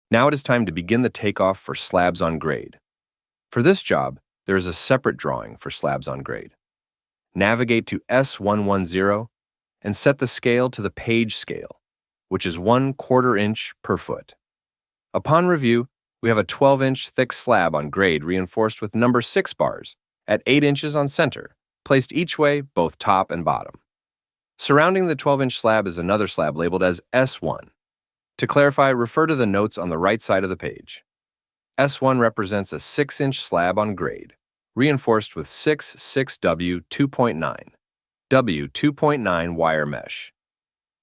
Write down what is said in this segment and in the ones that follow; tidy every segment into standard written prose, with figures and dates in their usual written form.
Now it is time to begin the takeoff for slabs on grade. For this job, there is a separate drawing for slabs on grade. Navigate to S110 and set the scale to the page scale, which is 1/4 inch per foot. Upon review, we have a 12-inch thick slab on grade reinforced with number 6 bars at 8 inches on center, placed each way, both top and bottom. Surrounding the 12-inch slab is another slab labeled as S1. To clarify, refer to the notes on the right side of the page. S1 represents a 6-inch slab on grade, reinforced with 6 W2.9, W2.9 wire mesh.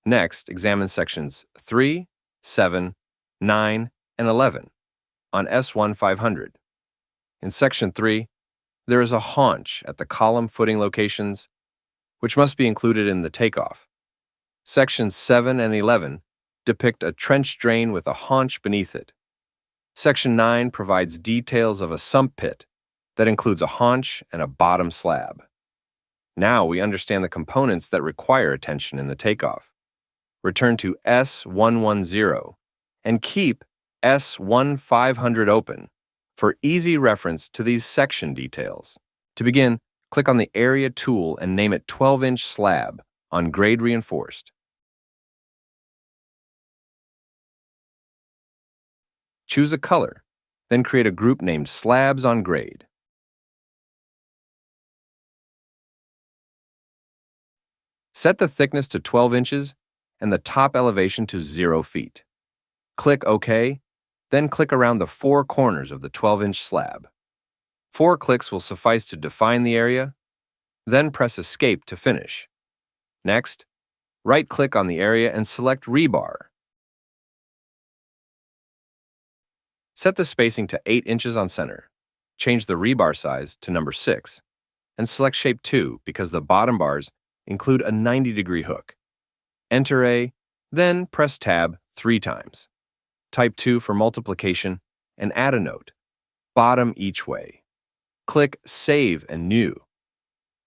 Next, examine sections 3, 7, 9, and 11 on S1 500. In section 3, there is a haunch at the column footing locations, which must be included in the takeoff. Sections 7 and 11 depict a trench drain with a haunch beneath it. Section 9 provides details of a sump pit that includes a haunch and a bottom slab. Now we understand the components that require attention in the takeoff. Return to S110 and keep S1 500 open for easy reference to these section details. To begin, click on the Area tool and name it 12-inch slab on grade reinforced. Choose a color, then create a group named Slabs on Grade. Set the thickness to 12 inches and the top elevation to 0 feet. Click OK, then click around the 4 corners of the 12-inch slab. 4 clicks will suffice to define the area, then press Escape to finish. Next, right-click on the area and select Rebar. Set the spacing to 8 inches on center. Change the rebar size to number 6, and select Shape 2 because the bottom bars include a 90-degree hook. Enter A, then press Tab 3 times. Type 2 for multiplication and add a note, bottom each way. Click Save and New.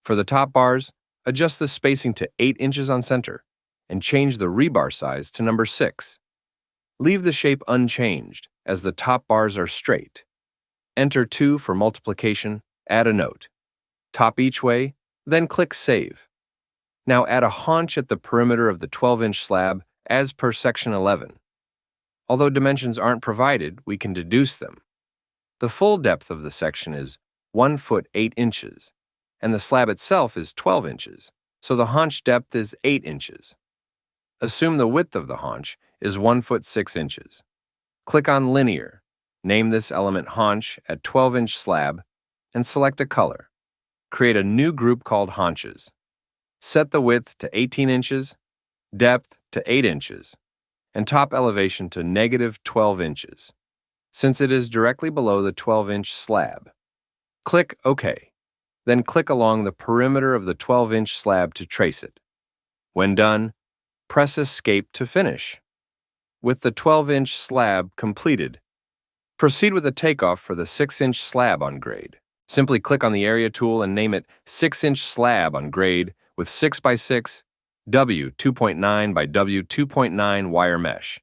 For the top bars, adjust the spacing to 8 inches on center and change the rebar size to number 6. Leave the shape unchanged as the top bars are straight. Enter 2 for multiplication, add a note, top each way, then click Save. Now add a haunch at the perimeter of the 12-inch slab as per section 11. Although dimensions aren't provided, we can deduce them. The full depth of the section is 1 foot 8 inches, and the slab itself is 12 inches, so the haunch depth is 8 inches. Assume the width of the haunch is 1 foot 6 inches. Click on Linear, name this element Haunch at 12-inch slab, and select a color. Create a new group called Haunches. Set the width to 18 inches, depth to 8 inches, and top elevation to -12 inches, since it is directly below the 12-inch slab. Click OK, then click along the perimeter of the 12-inch slab to trace it. When done, press Escape to finish. With the 12-inch slab completed, proceed with the takeoff for the 6-inch slab on grade. Simply click on the Area tool and name it 6-inch slab on grade with 6x6 W2.9 by W2.9 wire mesh.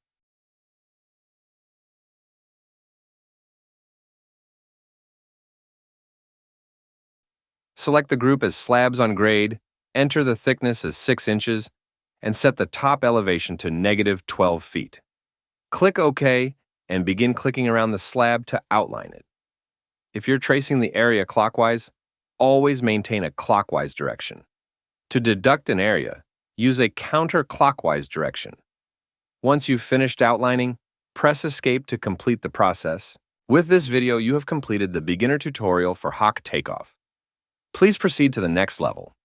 Select the group as Slabs on Grade, enter the thickness as 6 inches, and set the top elevation to -12 feet. Click OK and begin clicking around the slab to outline it. If you're tracing the area clockwise, always maintain a clockwise direction. To deduct an area, use a counterclockwise direction. Once you've finished outlining, press Escape to complete the process. With this video, you have completed the beginner tutorial for Haqq Takeoff. Please proceed to the next level.